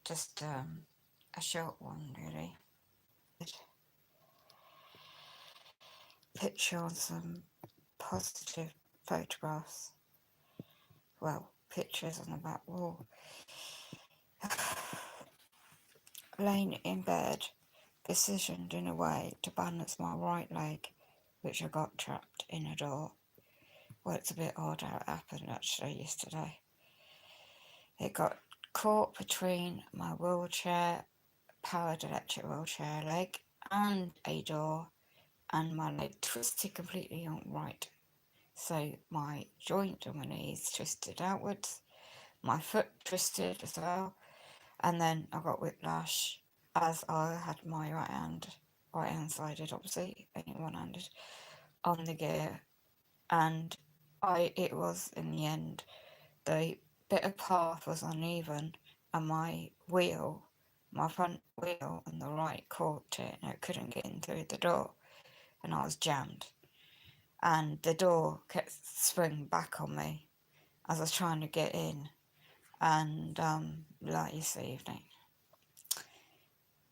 just a short one, really. Picture on some positive photographs. Well, pictures on the back wall. Laying in bed, positioned in a way to balance my right leg, which I got trapped in a door. Well, it's a bit odd how it happened actually yesterday. It got caught between my wheelchair, powered electric wheelchair leg, and a door, and my leg twisted completely on right. So my joint on my knees twisted outwards, my foot twisted as well, and then I got whiplash as I had my right hand sided, obviously, one handed, on the gear, and it was in the end, the bit of path was uneven, and my front wheel on the right caught it, and I couldn't get in through the door, and I was jammed, and the door kept swinging back on me as I was trying to get in, and like yesterday evening.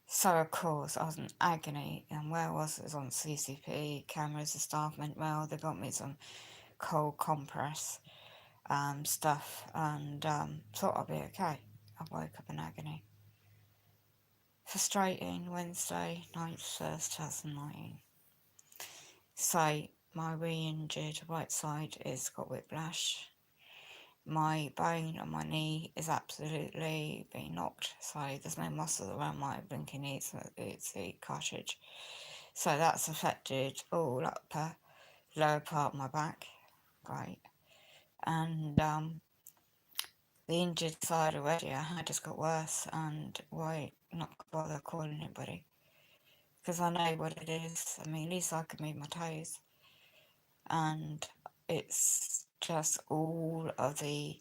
So of course I was in agony, and where I was on CCP cameras. The staff meant well, they got me some cold compress stuff, and thought I'd be okay. I woke up in agony. Frustrating. Wednesday, 9th 2019. So my re-injured right side is got whiplash. My bone on my knee is absolutely being knocked, so there's no muscle around my blinking knee, so it's the cartilage. So that's affected all upper, lower part of my back, right? And the injured side already I had just got worse, and why not bother calling anybody? Because I know what it is. I mean, at least I can move my toes, and it's just all of the.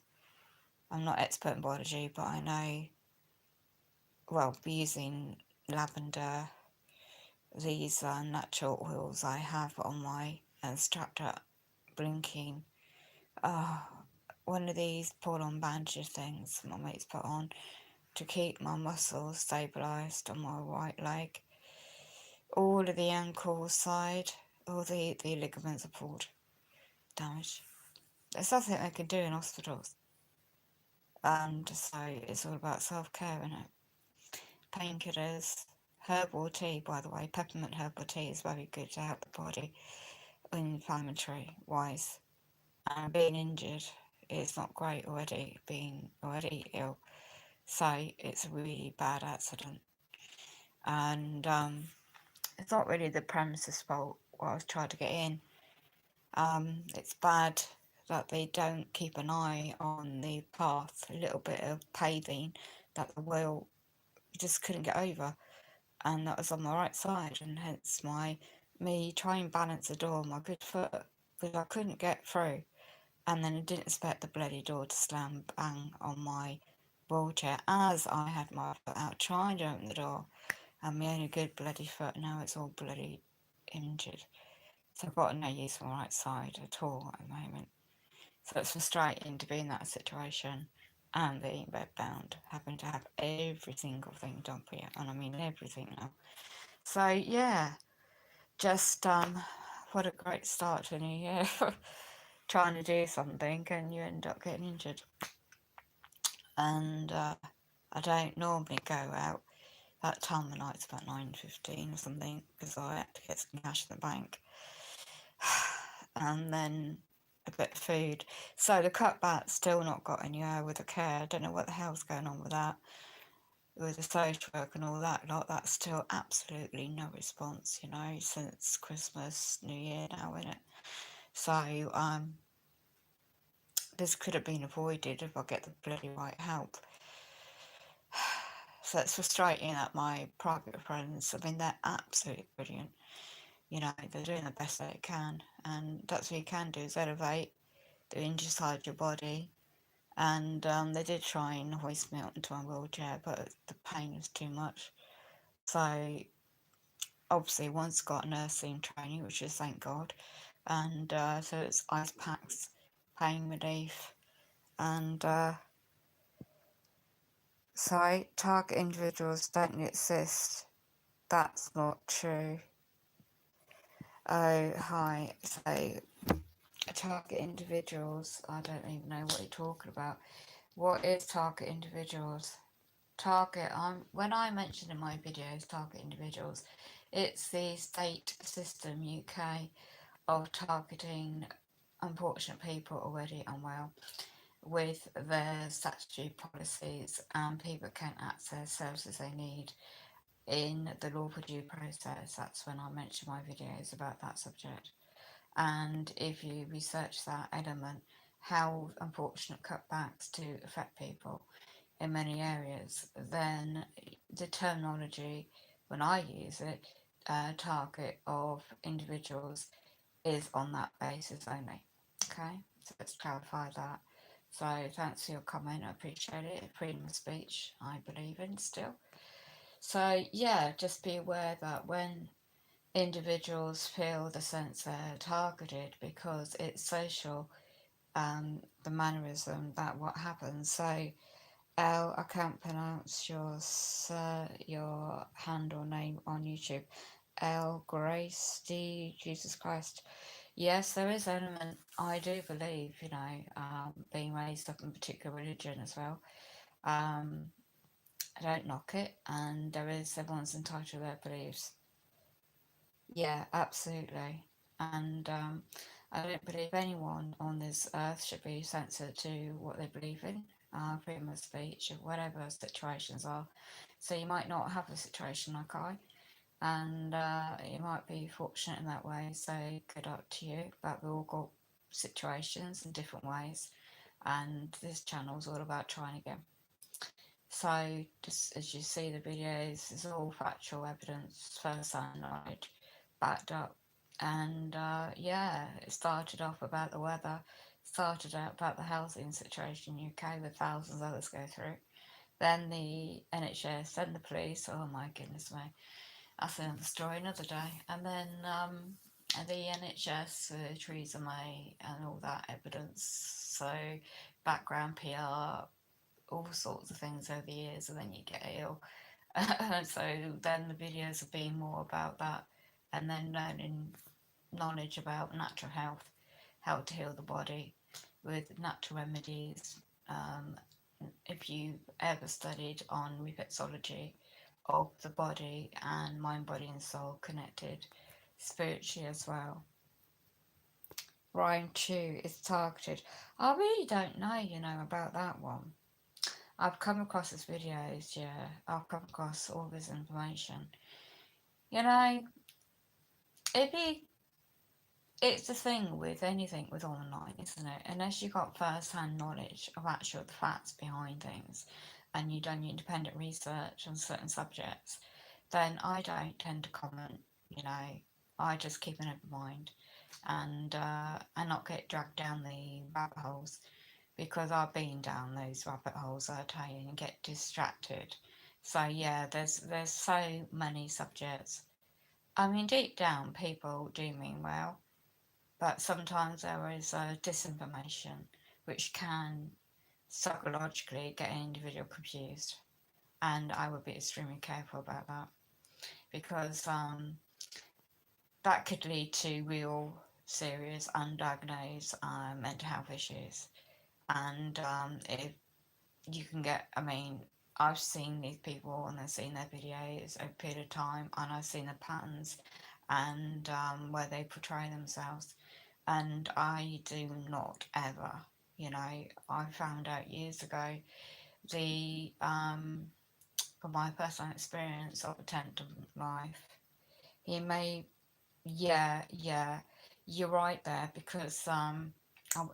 I'm not expert in biology, but I know. Well, using lavender, these natural oils I have on my strapped up, blinking. One of these pull-on bandage things my mates put on to keep my muscles stabilised on my right leg. All of the ankle side, all the ligaments are pulled, damaged. There's nothing they can do in hospitals. And so it's all about self-care, isn't it? Painkillers, herbal tea, by the way, peppermint herbal tea is very good to help the body inflammatory wise. And being injured is not great already, being already ill. So it's a really bad accident. And it's not really the premises fault what I was trying to get in. It's bad that they don't keep an eye on the path, a little bit of paving that the wheel just couldn't get over, and that was on my right side, and hence me trying to balance the door on my good foot because I couldn't get through, and then I didn't expect the bloody door to slam bang on my wheelchair as I had my foot out trying to open the door, and my only good bloody foot, now it's all bloody injured. So I've got no use for my right side at all at the moment. So it's frustrating to be in that situation and being bedbound, having to have every single thing done for you, and I mean everything now. So yeah, just what a great start to a new year. Trying to do something and you end up getting injured. And I don't normally go out that time of night. It's about 9:15 or something because I had to get some cash in the bank. And then a bit of food. So the cutback's still not got anywhere with the care. I don't know what the hell's going on with that. With the social work and all that lot, that's still absolutely no response, since Christmas, New Year now, innit? So, this could have been avoided if I get the bloody right help. So it's frustrating that my private friends, I mean, they're absolutely brilliant. They're doing the best they can, and that's what you can do is elevate the injured side of your body. And they did try and hoist me onto my wheelchair, but the pain was too much. So obviously one's got nursing training, which is thank God, and so it's ice packs, pain relief, and So, target individuals don't exist. That's not true. Oh, hi. So, target individuals, I don't even know what you're talking about. What is target individuals? When I mention in my videos target individuals, it's the state system UK of targeting unfortunate people already unwell with their statutory policies, and people can access services they need in the lawful due process. That's when I mention my videos about that subject. And if you research that element, how unfortunate cutbacks do affect people in many areas, then the terminology, when I use it, target of individuals is on that basis only. Okay, so let's clarify that. So thanks for your comment, I appreciate it. Freedom of speech, I believe in still. So yeah, just be aware that when individuals feel the sense they're targeted because it's social, the mannerism, that what happens. So I can't pronounce your handle name on YouTube. L Grace D Jesus Christ. Yes, there is element. I do believe, being raised up in a particular religion as well. Um, I don't knock it, and everyone's entitled to their beliefs. Yeah, absolutely. And I don't believe anyone on this earth should be censored to what they believe in, freedom of speech, or whatever situations are. So you might not have a situation like I, and you might be fortunate in that way. So good luck to you. But we all got situations in different ways, and this channel is all about trying again. So just as you see the videos, it's all factual evidence, first-hand knowledge, backed up. And yeah, it started off about the weather, started out about the housing situation in UK with thousands of others go through. Then the NHS, then the police, oh my goodness me, that's another story another day. And then the NHS, Theresa May and all that evidence, so background PR, all sorts of things over the years, and then you get ill. So then the videos have been more about that, and then learning knowledge about natural health, how to heal the body with natural remedies. Um, if you've ever studied on reflexology of the body and mind, body, and soul connected spiritually as well. Rhyme 2 is targeted. I really don't know, about that one. I've come across his videos, yeah. I've come across all this information. It'd be, it's the thing with anything with online, isn't it? Unless you've got first-hand knowledge of actual the facts behind things, and you've done your independent research on certain subjects, then I don't tend to comment. You know, I just keep an open mind, and not get dragged down the rabbit holes, because I've been down those rabbit holes, I tell you, and get distracted. So yeah, there's so many subjects. I mean, deep down, people do mean well, but sometimes there is disinformation which can psychologically get an individual confused, and I would be extremely careful about that, because that could lead to real serious undiagnosed mental health issues. And if you can get, I mean, I've seen these people and I've seen their videos over a period of time, and I've seen the patterns and where they portray themselves, and I do not ever, I found out years ago, the from my personal experience of attempted life, he may, yeah, you're right there, because I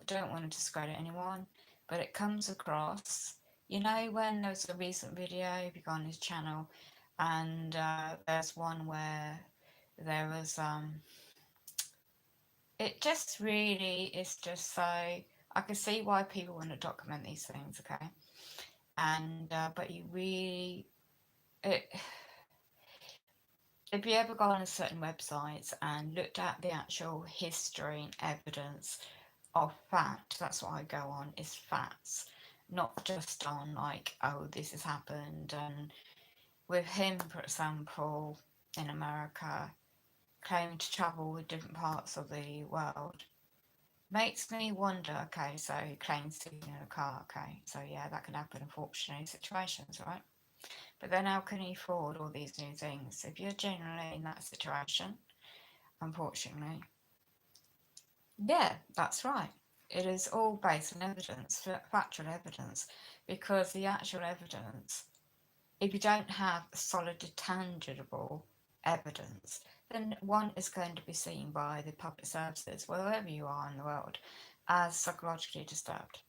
don't want to discredit anyone, but it comes across, when there was a recent video, if you go on his channel, and there's one where there was, it just really is just so, I can see why people want to document these things, okay? And, but you really, it, if you ever go on a certain websites and looked at the actual history and evidence of fact, that's what I go on, is facts. not just on like, oh, this has happened. And with him, for example, in America, claiming to travel with different parts of the world, makes me wonder, okay, so he claims to be in a car, okay, so yeah, that can happen unfortunately in situations, right? But then how can he afford all these new things? If you're generally in that situation, unfortunately, yeah, that's right. It is all based on evidence, factual evidence, because the actual evidence, if you don't have solid, tangible evidence, then one is going to be seen by the public services, wherever you are in the world, as psychologically disturbed.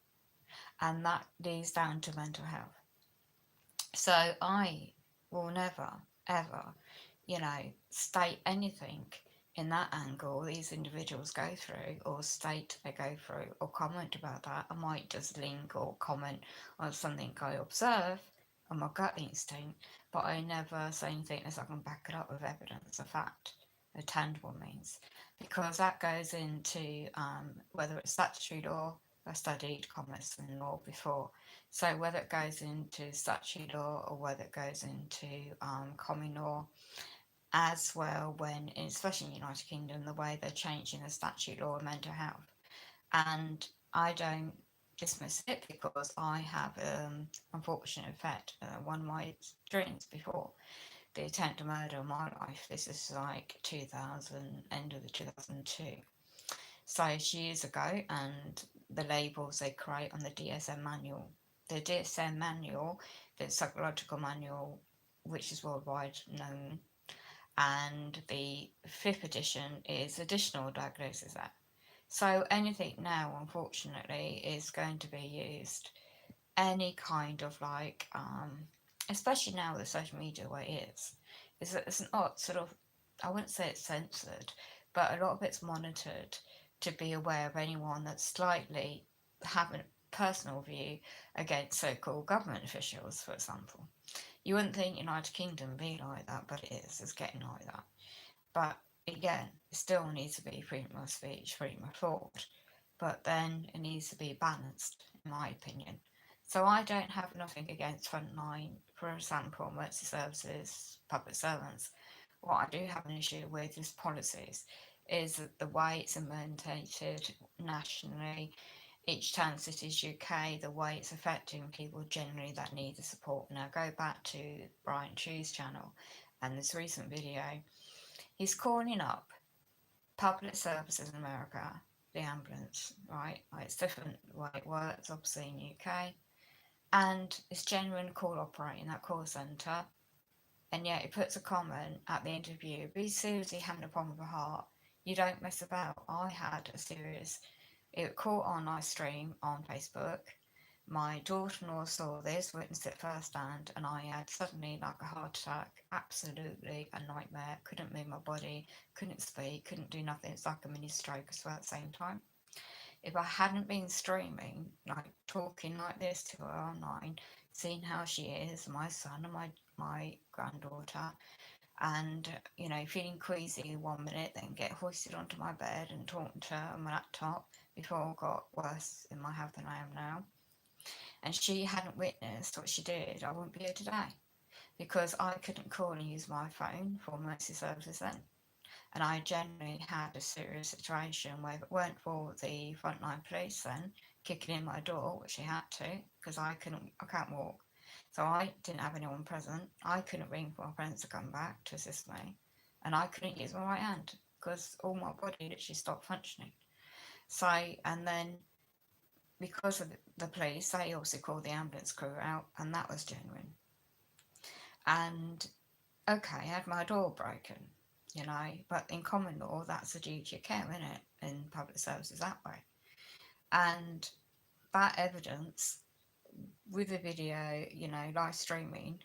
And that leads down to mental health. So I will never, ever, state anything in that angle these individuals go through, or state they go through, or comment about that. I might just link or comment on something I observe on my gut instinct, but I never say anything unless I can back it up with evidence, a fact, a tangible means, because that goes into whether it's statutory law. I studied commerce and law before, so whether it goes into statute law or whether it goes into common law as well, when especially in the United Kingdom, the way they're changing the statute law of mental health. And I don't dismiss it because I have unfortunate effect. One of my dreams before the attempt to murder my life. This is like 2000, end of the 2002. So it's years ago, and the labels they create on the DSM manual. The DSM manual, the psychological manual, which is worldwide known, and the fifth edition is additional diagnosis act. So anything now, unfortunately, is going to be used. Any kind of like, especially now with social media, where it is that it's not sort of, I wouldn't say it's censored, but a lot of it's monitored to be aware of anyone that's slightly having a personal view against so-called government officials, for example. You wouldn't think United Kingdom would be like that, but it is. It's getting like that. But again, it still needs to be freedom of speech, freedom of thought, but then it needs to be balanced, in my opinion. So I don't have nothing against frontline, for example, emergency services, public servants. What I do have an issue with is policies, is that the way it's implemented nationally, each town, cities, UK, the way it's affecting people generally that need the support. Now go back to Brian Chew's channel and this recent video. He's calling up public services in America, the ambulance, right? Like, it's different the way it works, obviously in UK, and it's genuine call operating that call centre. And yet he puts a comment at the interview: "Be seriously having a problem with the heart. You don't mess about." I had a serious. It caught on live stream on Facebook. My daughter-in-law saw this, witnessed it firsthand, and I had suddenly like a heart attack. Absolutely a nightmare. Couldn't move my body, couldn't speak, couldn't do nothing. It's like a mini stroke as well at the same time. If I hadn't been streaming, like talking like this to her online, seeing how she is, my son and my granddaughter, and feeling queasy 1 minute, then get hoisted onto my bed and talking to her on my laptop before I got worse in my health than I am now. And she hadn't witnessed what she did, I wouldn't be here today, because I couldn't call and use my phone for emergency services then. And I generally had a serious situation where if it weren't for the frontline police then kicking in my door, which they had to, because I can't walk. So I didn't have anyone present. I couldn't ring for my friends to come back to assist me. And I couldn't use my right hand because all my body literally stopped functioning. So, and then because of the police, they obviously called the ambulance crew out, and that was genuine. And okay, I had my door broken, but in common law, that's a duty of care, isn't it? In public services that way. And that evidence with the video, live streaming,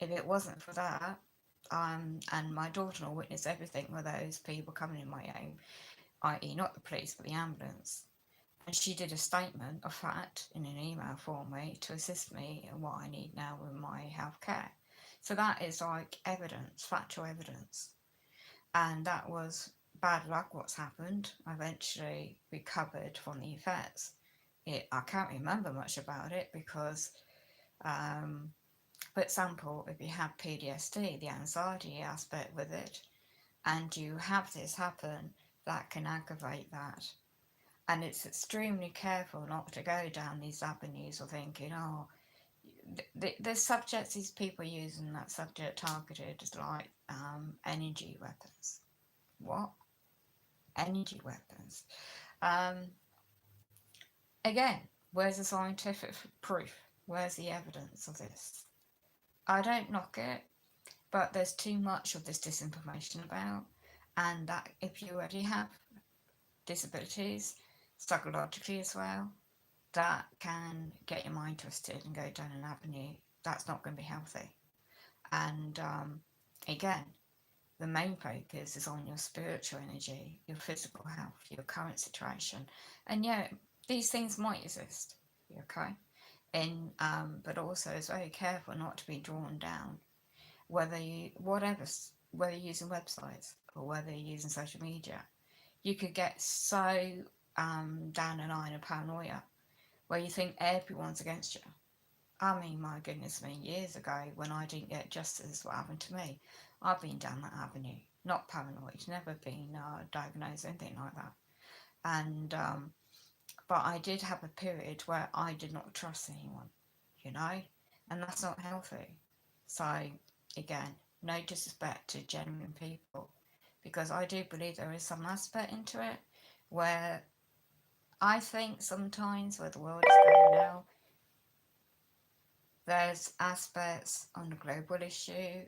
if it wasn't for that, and my daughter will witness everything with those people coming in my home, i.e., not the police, but the ambulance. And she did a statement of fact in an email for me to assist me in what I need now with my healthcare. So that is like evidence, factual evidence. And that was bad luck what's happened. I eventually recovered from the effects. I can't remember much about it because, for example, if you have PTSD, the anxiety aspect with it, and you have this happen, that can aggravate that. And it's extremely careful not to go down these avenues of thinking, oh, the subjects these people using that subject targeted is like energy weapons. What? Energy weapons. Um, Again, where's the scientific proof? Where's the evidence of this? I don't knock it, but there's too much of this disinformation about, and that if you already have disabilities, psychologically as well, that can get your mind twisted and go down an avenue that's not going to be healthy. And again, the main focus is on your spiritual energy, your physical health, your current situation. And yeah, these things might exist, okay? But also it's very careful not to be drawn down, whether you're using websites or whether you're using social media. You could get so down the line of paranoia where you think everyone's against you. I mean, my goodness me, years ago when I didn't get justice, what happened to me? I've been down that avenue. Not paranoid, never been diagnosed, anything like that. And but I did have a period where I did not trust anyone, you know, and that's not healthy. So again, no disrespect to genuine people, because I do believe there is some aspect into it where I think sometimes where the world is going now, there's aspects on the global issue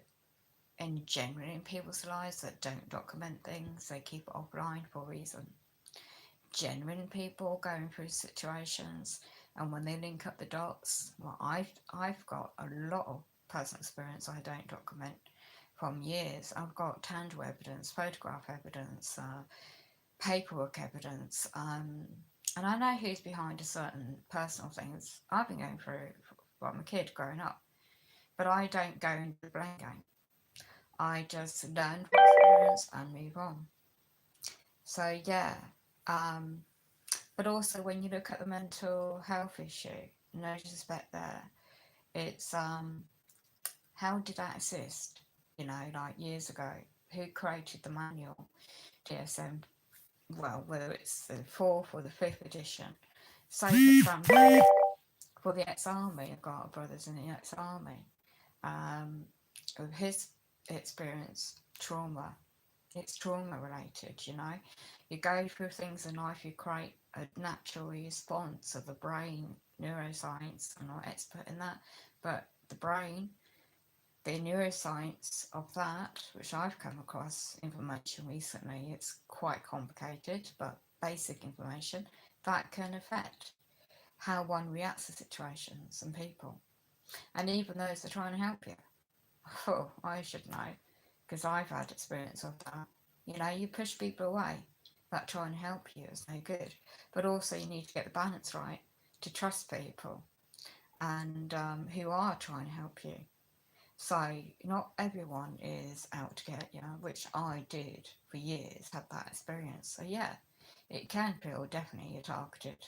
and generally in people's lives that don't document things, they keep it offline for a reason. Genuine people going through situations, and when they link up the dots, well, I've got a lot of personal experience I don't document from years. I've got tangible evidence, photograph evidence, paperwork evidence, and I know who's behind a certain personal things I've been going through from a kid growing up. But I don't go into the blame game. I just learn from experience and move on. So yeah, um, but also when you look at the mental health issue, no disrespect there, it's how did that exist? You know, like years ago, who created the manual DSM? Well, whether it's the fourth or the fifth edition. So, for example, for the ex-army, I've got brothers in the ex-army. Of his experience, trauma, it's trauma related, you know. You go through things in life, you create a natural response of the brain, neuroscience. I'm not expert in that, but the brain, the neuroscience of that, which I've come across information recently, it's quite complicated, but basic information that can affect how one reacts to situations and people, and even those that are trying to help you. Oh, I should know, because I've had experience of that. You know, you push people away that try and help you is no good. But also, you need to get the balance right to trust people and who are trying to help you. So, not everyone is out to get you, which I did for years, had that experience. So, yeah, it can feel definitely you're targeted.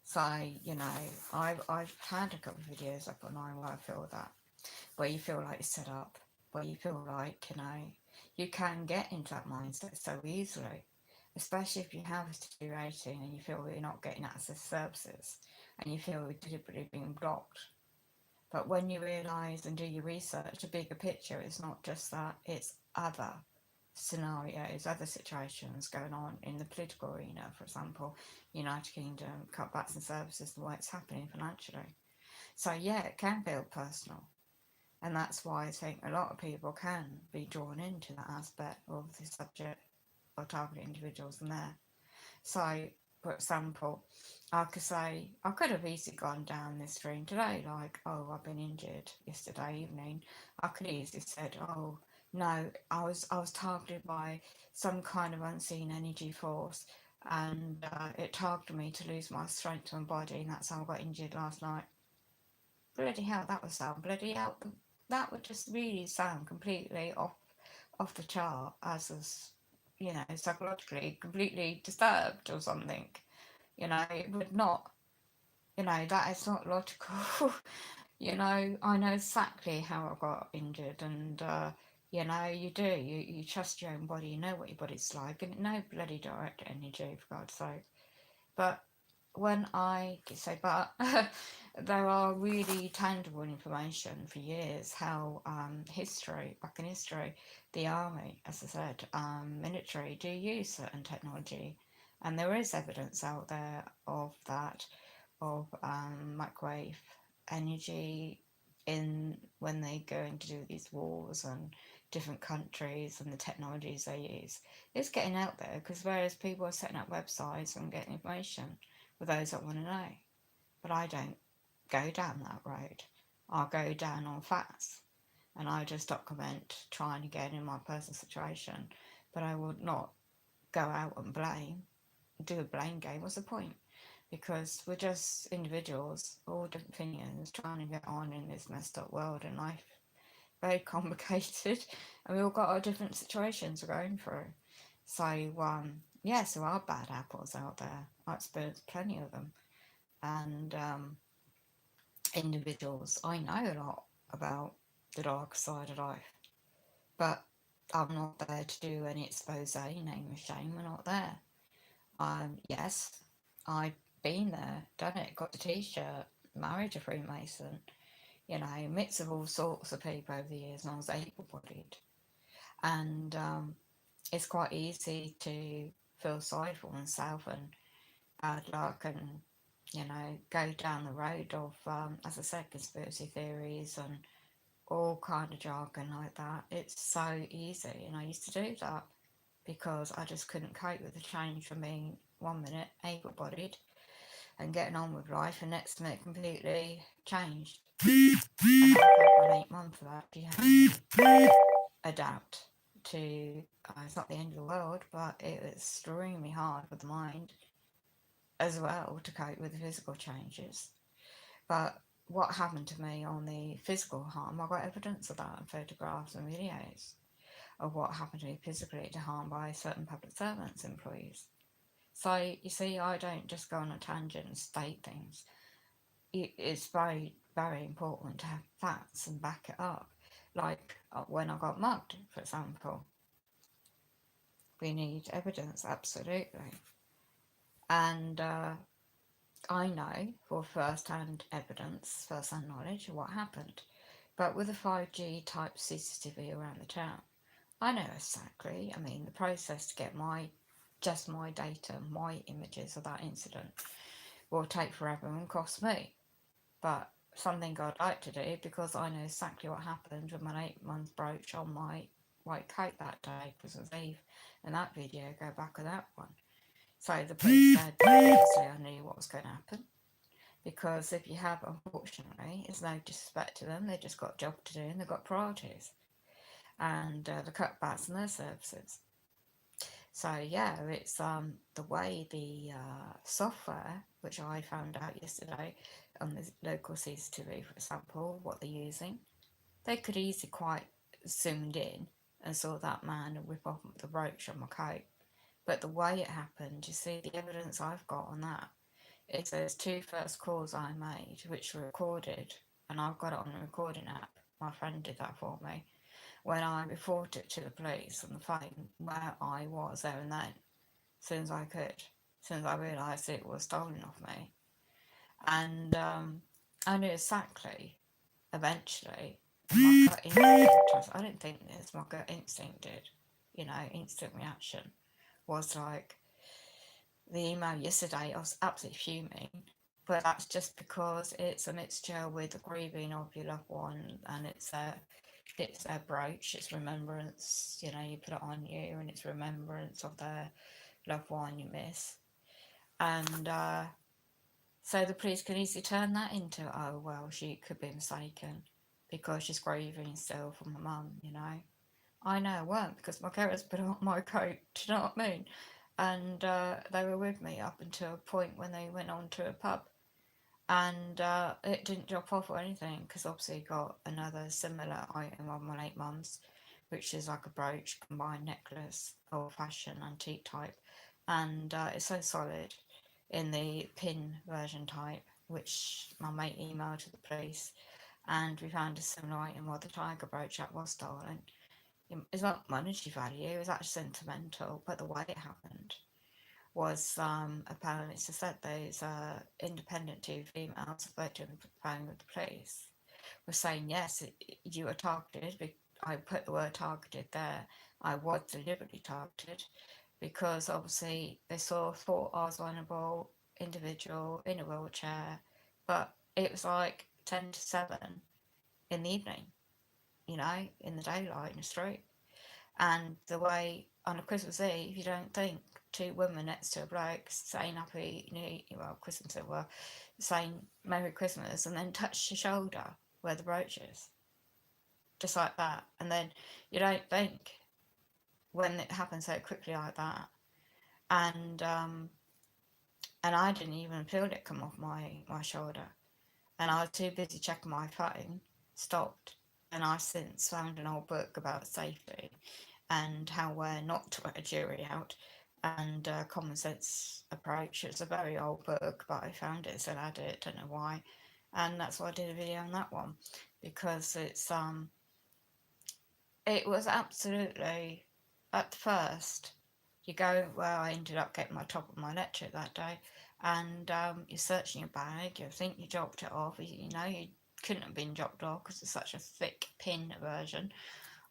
So, you know, I've had a couple of videos up online where I feel that, where you feel like you're set up, where you feel like, you know, you can get into that mindset so easily, especially if you have a secure rating and you feel that you're not getting access to services and you feel you're deliberately being blocked. But when you realise and do your research, the bigger picture is not just that, it's other scenarios, other situations going on in the political arena, for example, United Kingdom, cutbacks in services, the way it's happening financially. So yeah, it can feel personal. And that's why I think a lot of people can be drawn into that aspect of the subject of targeting individuals in there. So, for example, I could say, I could have easily gone down this stream today, like, oh, I've been injured yesterday evening. I could easily said, oh, no, I was targeted by some kind of unseen energy force, and it targeted me to lose my strength to my body, and that's how I got injured last night. Bloody hell, that would sound bloody hell. That would just really sound completely off the chart as psychologically completely disturbed or something. You know, it would not. That is not logical. I know exactly how I got injured, and you do. You trust your own body. You know what your body's like, and no bloody direct energy, for God's sake. But but there are really tangible information for years how back in history, the army, as I said, military do use certain technology, and there is evidence out there of that, of microwave energy in when they go in to do these wars and different countries and the technologies they use. It's getting out there because whereas people are setting up websites and getting information for those that want to know, but I don't go down that road. I'll go down on facts and I just document trying to get in my personal situation, but I would not go out and do a blame game. What's the point? Because we're just individuals, all different things, trying to get on in this messed up world and life. Very complicated, and we all got our different situations we're going through. So, yes, there are bad apples out there. I experienced plenty of them, and individuals. I know a lot about the dark side of life, but I'm not there to do any expose, name and shame. We're not there. Yes, I've been there, done it, got the t-shirt, married a Freemason, mix of all sorts of people over the years, and I was able-bodied. And it's quite easy to feel sorry for oneself and bad luck and, go down the road of, as I said, conspiracy theories and all kind of jargon like that. It's so easy, and I used to do that because I just couldn't cope with the change from being 1 minute able-bodied and getting on with life, and next minute completely changed. And I felt my 8 months of that. You have to adapt to. It's not the end of the world, but it was extremely hard for the mind as well to cope with the physical changes. But what happened to me on the physical harm, I got evidence of that in photographs and videos of what happened to me physically to harm by certain public servants, employees. So you see, I don't just go on a tangent and state things. It's very, very important to have facts and back it up. Like when I got mugged, for example, we need evidence, absolutely. And I know for first-hand evidence, first-hand knowledge of what happened. But with a 5G type CCTV around the town, I know exactly. I mean, the process to get my data, my images of that incident will take forever and cost me. But something I'd like to do because I know exactly what happened with my 8 month brooch on my white coat that day, Christmas Eve, and that video, go back to that one. So the police said, obviously I knew what was going to happen. Because if you have, unfortunately, it's no disrespect to them, they just got a job to do and they've got priorities. And the cutbacks and their services. So yeah, it's the way the software, which I found out yesterday on the local CCTV, for example, what they're using, they could easily quite zoomed in and saw that man whip off the brooch on my coat. But the way it happened, you see, the evidence I've got on that is those two first calls I made, which were recorded, and I've got it on the recording app. My friend did that for me. When I reported it to the police on the phone where I was there and then, as soon as I could, as soon as I realised it was stolen off me. And I knew exactly, eventually, my gut instinct, I didn't think this, my gut instinct did, instant reaction, was like, the email yesterday, I was absolutely fuming, but that's just because it's a mixture with the grieving of your loved one, and it's their brooch, it's remembrance, you put it on you, and it's remembrance of their loved one you miss. And so the police can easily turn that into, oh, well, she could be mistaken because she's grieving still for my mum, I know it weren't because my carers put on my coat, do you know what I mean? And they were with me up until a point when they went on to a pub. And it didn't drop off or anything because obviously got another similar item on my late mum's, which is like a brooch, combined necklace, old-fashioned antique type, and it's so solid in the pin version type which my mate emailed to the police, and we found a similar item while the tiger brooch that was stolen. It's not monetary value, it was actually sentimental, but the way it happened was apparently, as I said, those independent two females spoke to the phone with the police were saying, yes, you were targeted. I put the word targeted there. I was deliberately targeted because obviously they thought I was a vulnerable individual in a wheelchair, but it was like 10 to 7 in the evening, in the daylight in the street. And the way on a Christmas Eve, you don't think two women next to a bloke saying Happy New Year, well, Christmas Eve, well, saying Merry Christmas, and then touch your shoulder where the brooch is, just like that. And then you don't think when it happens so quickly like that. And I didn't even feel it come off my shoulder. And I was too busy checking my phone, stopped, and I since found an old book about safety and how where not to let a jury out and common sense approach. It's a very old book, but I found it, so I had it, don't know why. And that's why I did a video on that one, because it was absolutely, at first, you go, well, I ended up getting my top of my lecture that day, and you're searching your bag, you think you dropped it off, you know you couldn't have been dropped off because it's such a thick pin version,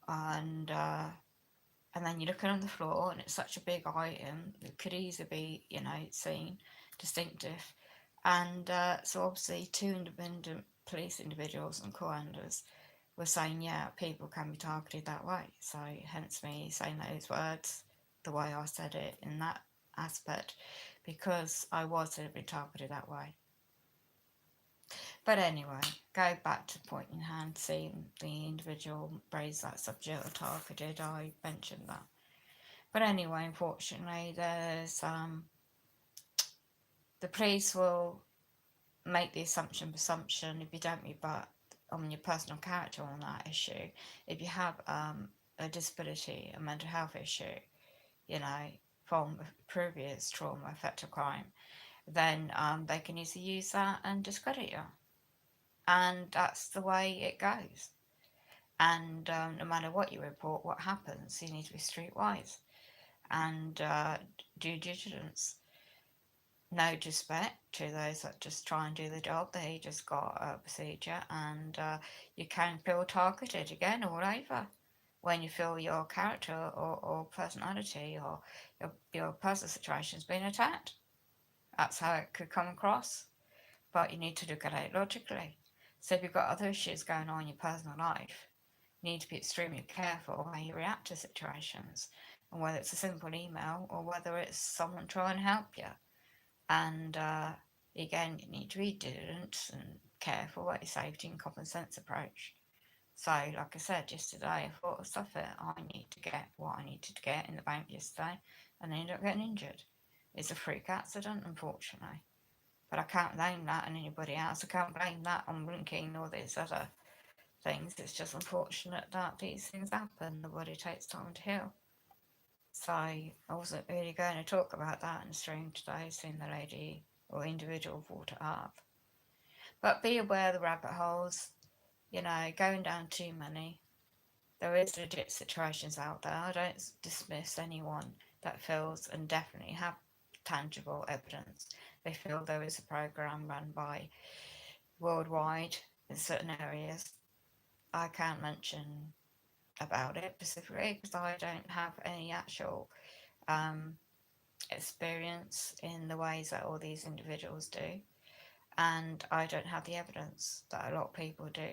and then you're looking on the floor and it's such a big item, it could easily be, seen, distinctive. And so obviously two independent police individuals and co-handlers were saying, yeah, people can be targeted that way. So hence me saying those words the way I said it in that aspect, because I was deliberately targeted that way. But anyway, go back to the point in hand, seeing the individual raise that subject or targeted, I mentioned that. But anyway, unfortunately, there's the police will make the presumption if you don't rebut on your personal character on that issue. If you have a disability, a mental health issue, from previous trauma, effect of crime, then they can easily use that and discredit you. And that's the way it goes. And no matter what you report, what happens, you need to be streetwise and due diligence. No disrespect to those that just try and do the job. They just got a procedure, and you can feel targeted again all over when you feel your character or personality or your personal situation is being attacked. That's how it could come across, but you need to look at it logically. So if you've got other issues going on in your personal life, you need to be extremely careful how you react to situations, and whether it's a simple email or whether it's someone trying to help you. And again, you need to be diligent and careful about your safety and common sense approach. So, like I said yesterday, I thought, stuff it, I need to get what I needed to get in the bank yesterday, and I ended up getting injured. It's a freak accident, unfortunately. But I can't blame that on anybody else. I can't blame that on blinking or these other things. It's just unfortunate that these things happen. The body takes time to heal. So I wasn't really going to talk about that in the stream today, seeing the lady or individual brought it up. But be aware of the rabbit holes, going down too many. There is legit situations out there. I don't dismiss anyone that feels and definitely have tangible evidence. They feel there is a program run by worldwide in certain areas. I can't mention about it specifically because I don't have any actual experience in the ways that all these individuals do, and I don't have the evidence that a lot of people do,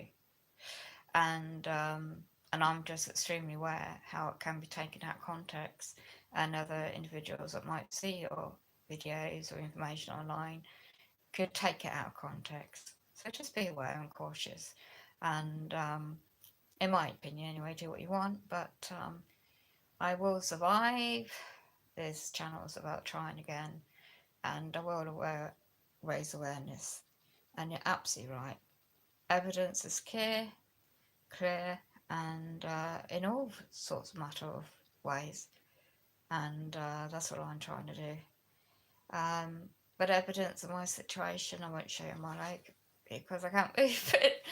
and I'm just extremely aware how it can be taken out of context, and other individuals that might see your videos or information online could take it out of context. So just be aware and cautious, and in my opinion anyway, do what you want, but I will survive. This channel is about trying again, and I will raise awareness. And you're absolutely right. Evidence is clear, and in all sorts of matter of ways. And that's what I'm trying to do. But evidence of my situation, I won't show you my leg because I can't move it.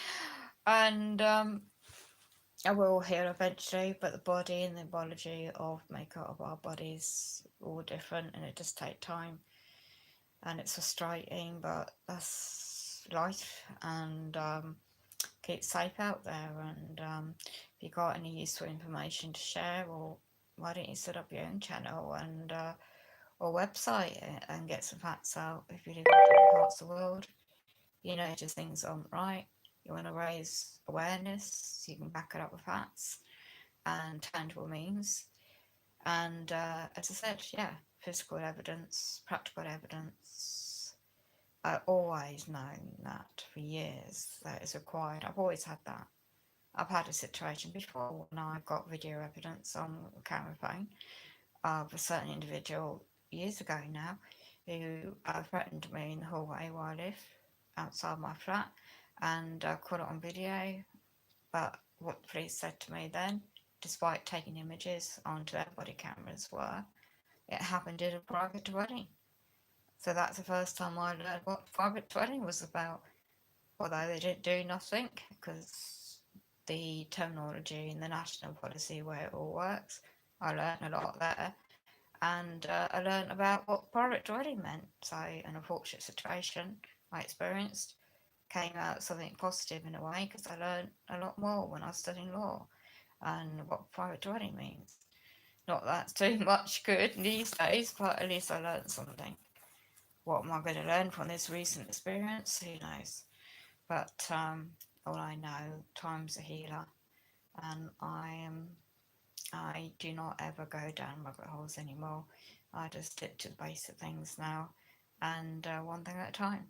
And I will heal eventually, but the body and the biology of makeup of our bodies all different, and it does take time, and it's frustrating, but that's life. And keep safe out there. And if you got any useful information to share, or why don't you set up your own channel and or website and get some facts out? If you live in different parts of the world, you notice things aren't right. You want to raise awareness, so you can back it up with facts and tangible means. And as I said, yeah, physical evidence, practical evidence. I always known that for years that is required. I've always had that. I've had a situation before when I got video evidence on a camera phone of a certain individual years ago now who threatened me in the hallway where I live outside my flat, and I caught it on video. But what the police said to me then, despite taking images onto their body cameras, were it happened at a private wedding. So that's the first time I learned what private wedding was about. Although they didn't do nothing, because the terminology and the national policy where it all works, I learned a lot there. And I learned about what private dwelling meant. So an unfortunate situation I experienced came out something positive in a way, because I learned a lot more when I was studying law and what private dwelling means. Not that that's too much good these days, but at least I learned something. What am I going to learn from this recent experience? Who knows? But all I know, time's a healer, and I do not ever go down rabbit holes anymore. I just stick to the basic things now, and one thing at a time.